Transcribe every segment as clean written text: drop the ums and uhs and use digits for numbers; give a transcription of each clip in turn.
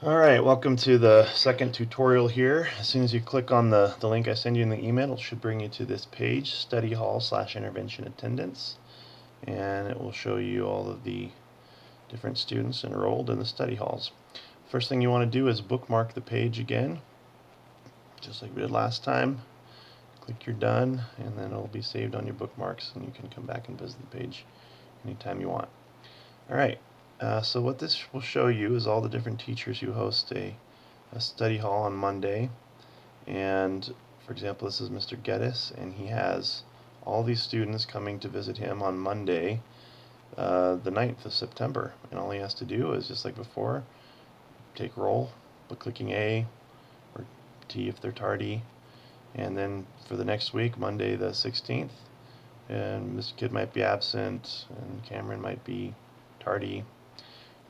Alright, welcome to the second tutorial here. As soon as you click on the link I send you in the email, it should bring you to this page, Study Hall/Intervention Attendance, and it will show you all of the different students enrolled in the study halls. First thing you want to do is bookmark the page again, just like we did last time. Click you're done, and then it'll be saved on your bookmarks, and you can come back and visit the page anytime you want. Alright, so what this will show you is all the different teachers who host a study hall on Monday. And for example, this is Mr. Geddes, and he has all these students coming to visit him on Monday, the 9th of September. And all he has to do is, just like before, take roll by clicking A or T if they're tardy. And then for the next week, Monday the 16th, and this kid might be absent, and Cameron might be tardy.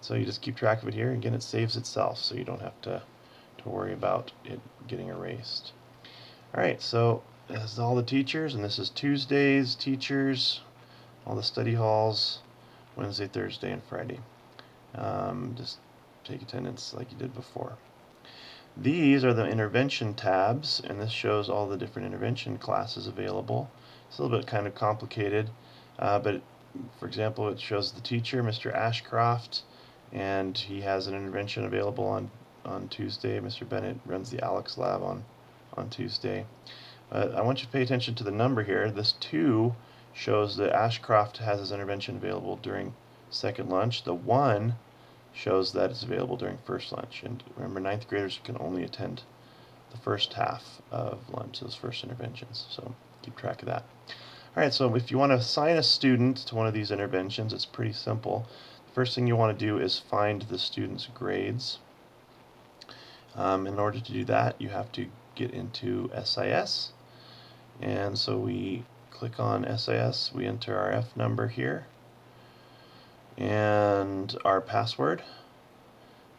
So you just keep track of it here. Again, it saves itself, so you don't have to worry about it getting erased. Alright, so this is all the teachers, and this is Tuesday's teachers, all the study halls, Wednesday, Thursday, and Friday. Just take attendance like you did before. These are the intervention tabs, and this shows all the different intervention classes available. It's a little bit kind of complicated, but for example, it shows the teacher, Mr. Ashcroft, and he has an intervention available on Tuesday. Mr. Bennett runs the Alex Lab on Tuesday. I want you to pay attention to the number here. This 2 shows that Ashcroft has his intervention available during second lunch. The 1 shows that it's available during first lunch. And remember, 9th graders can only attend the first half of lunch, those first interventions. So keep track of that. Alright, so if you want to assign a student to one of these interventions, it's pretty simple. The first thing you want to do is find the student's grades. In order to do that, you have to get into SIS. And so we click on SIS, we enter our F number here, and our password,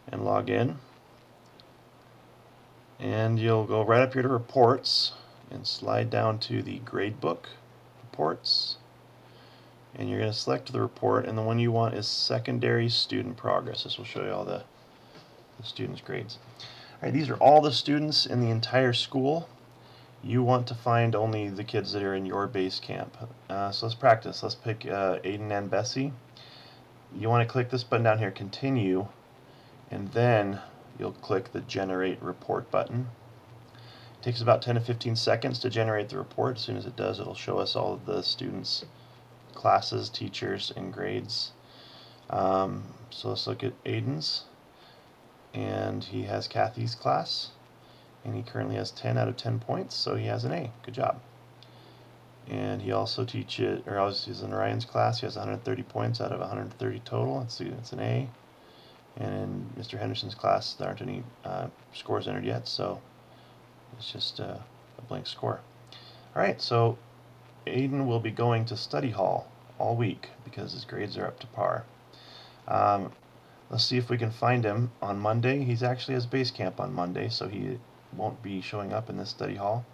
and log in. And you'll go right up here to reports and slide down to the gradebook reports, and you're going to select the report, and the one you want is secondary student progress. This will show you all the students' grades. Alright, these are all the students in the entire school. You want to find only the kids that are in your base camp. So let's practice. Let's pick Aiden and Bessie. You want to click this button down here, continue, and then you'll click the generate report button. It takes about 10 to 15 seconds to generate the report. As soon as it does, it'll show us all of the students' classes, teachers, and grades. So let's look at Aiden's, and he has Kathy's class, and he currently has 10 out of 10 points, so he has an A. Good job. And he also teaches, or he's in Ryan's class. He has 130 points out of 130 total. Let's see, that's an A. And in Mr. Henderson's class, there aren't any scores entered yet, so it's just a blank score. Alright, so Aiden will be going to study hall all week because his grades are up to par. Let's see if we can find him on Monday. He's actually has base camp on Monday, so he won't be showing up in this study hall.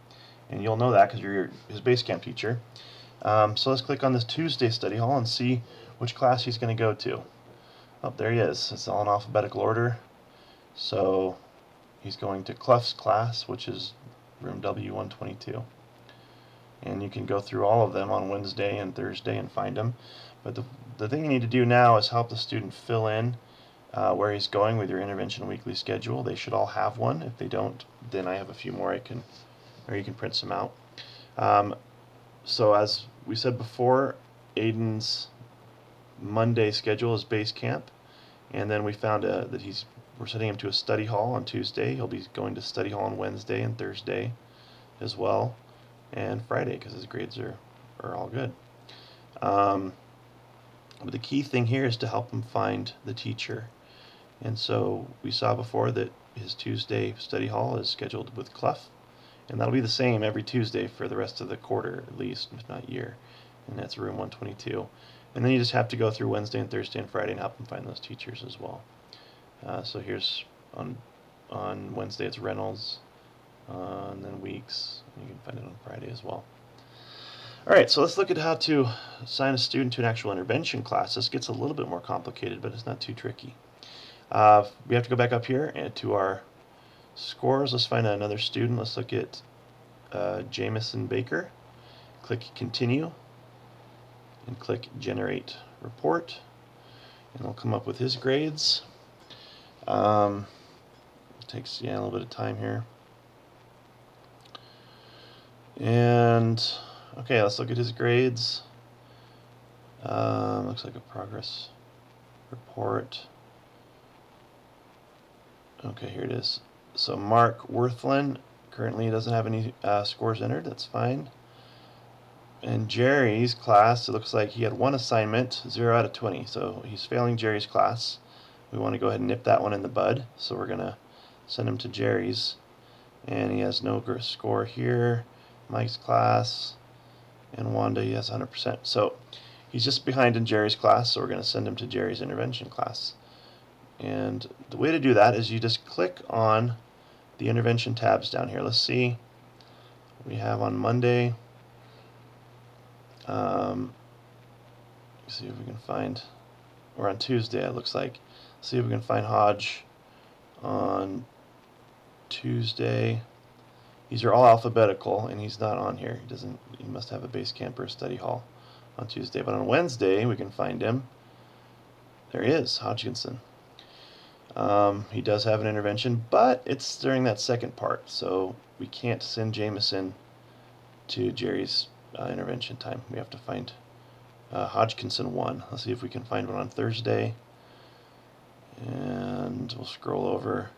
And you'll know that because you're his base camp teacher. So let's click on this Tuesday study hall and see which class he's going to go to. Oh, there he is. It's all in alphabetical order. So he's going to Clough's class, which is room W122. And you can go through all of them on Wednesday and Thursday and find them. But the thing you need to do now is help the student fill in where he's going with your intervention weekly schedule. They should all have one. If they don't, then I have a few more you can print some out. So as we said before, Aiden's Monday schedule is base camp, and then we found that we're sending him to a study hall on Tuesday. He'll be going to study hall on Wednesday and Thursday as well, and Friday because his grades are all good. But the key thing here is to help him find the teacher. And so we saw before that his Tuesday study hall is scheduled with Clough, and that'll be the same every Tuesday for the rest of the quarter, at least, if not year. And that's room 122. And then you just have to go through Wednesday and Thursday and Friday and help him find those teachers as well. So here's on Wednesday it's Reynolds, and then Weeks. You can find it on Friday as well. Alright, so let's look at how to assign a student to an actual intervention class. This gets a little bit more complicated, but it's not too tricky. We have to go back up here and to our scores. Let's find another student. Let's look at Jamison Baker. Click Continue and click Generate Report, and it'll come up with his grades. It takes a little bit of time here. And okay, let's look at his grades. Looks like a progress report. Okay, here it is. So Mark Worthland currently doesn't have any scores entered. That's fine. In Jerry's class, it looks like he had one assignment, 0 out of 20. So he's failing Jerry's class. We want to go ahead and nip that one in the bud. So we're going to send him to Jerry's. And he has no score here. Mike's class. And Wanda, he has 100%. So he's just behind in Jerry's class, so we're going to send him to Jerry's intervention class. And the way to do that is you just click on the intervention tabs down here. Let's see. We have on Monday. See if we can find, or on Tuesday it looks like. See if we can find Hodge on Tuesday. These are all alphabetical, and he's not on here. He must have a base camp or a study hall on Tuesday. But on Wednesday we can find him. There he is, Hodgkinson. He does have an intervention, but it's during that second part, so we can't send Jamison to Jerry's intervention time. We have to find Hodgkinson 1. Let's see if we can find one on Thursday. And we'll scroll over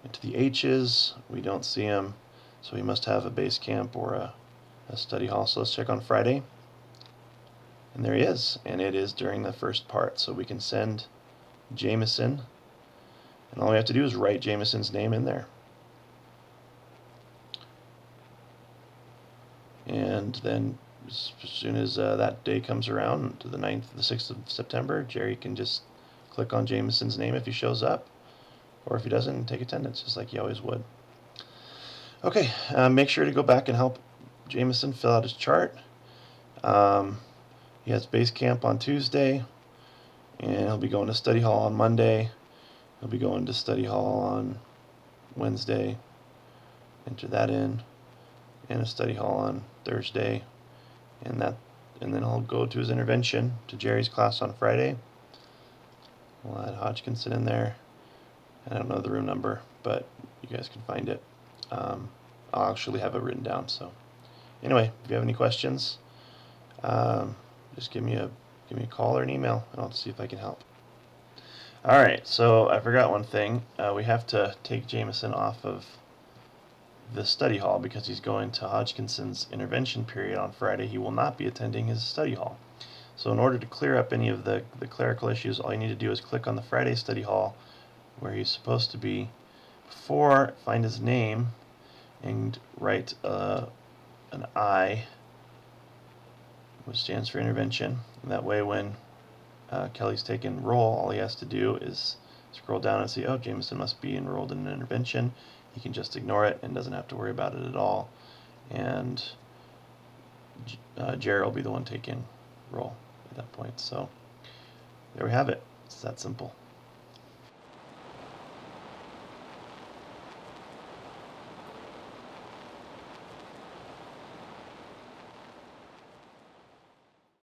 into the H's. We don't see him, so he must have a base camp or a study hall. So let's check on Friday. And there he is, and it is during the first part. So we can send Jamison, and all we have to do is write Jamison's name in there. And then as soon as that day comes around, to the 9th, the 6th of September, Jerry can just click on Jamison's name if he shows up, or if he doesn't, take attendance, just like he always would. Okay, make sure to go back and help Jamison fill out his chart. He has base camp on Tuesday, and he'll be going to study hall on Monday. He'll be going to study hall on Wednesday. Enter that in, and a study hall on Thursday, and then he'll go to his intervention to Jerry's class on Friday. We'll add Hodgkinson in there. I don't know the room number, but you guys can find it. I'll actually have it written down. So anyway, if you have any questions, just give me a call or an email, and I'll see if I can help. All right, so I forgot one thing. We have to take Jamison off of the study hall because he's going to Hodgkinson's intervention period on Friday. He will not be attending his study hall. So in order to clear up any of the clerical issues, all you need to do is click on the Friday study hall where he's supposed to be, find his name, and write an I, which stands for intervention. And that way when Kelly's taking roll, all he has to do is scroll down and see, oh, Jamison must be enrolled in an intervention. He can just ignore it and doesn't have to worry about it at all. And Jerry will be the one taking roll at that point. So there we have it. It's that simple.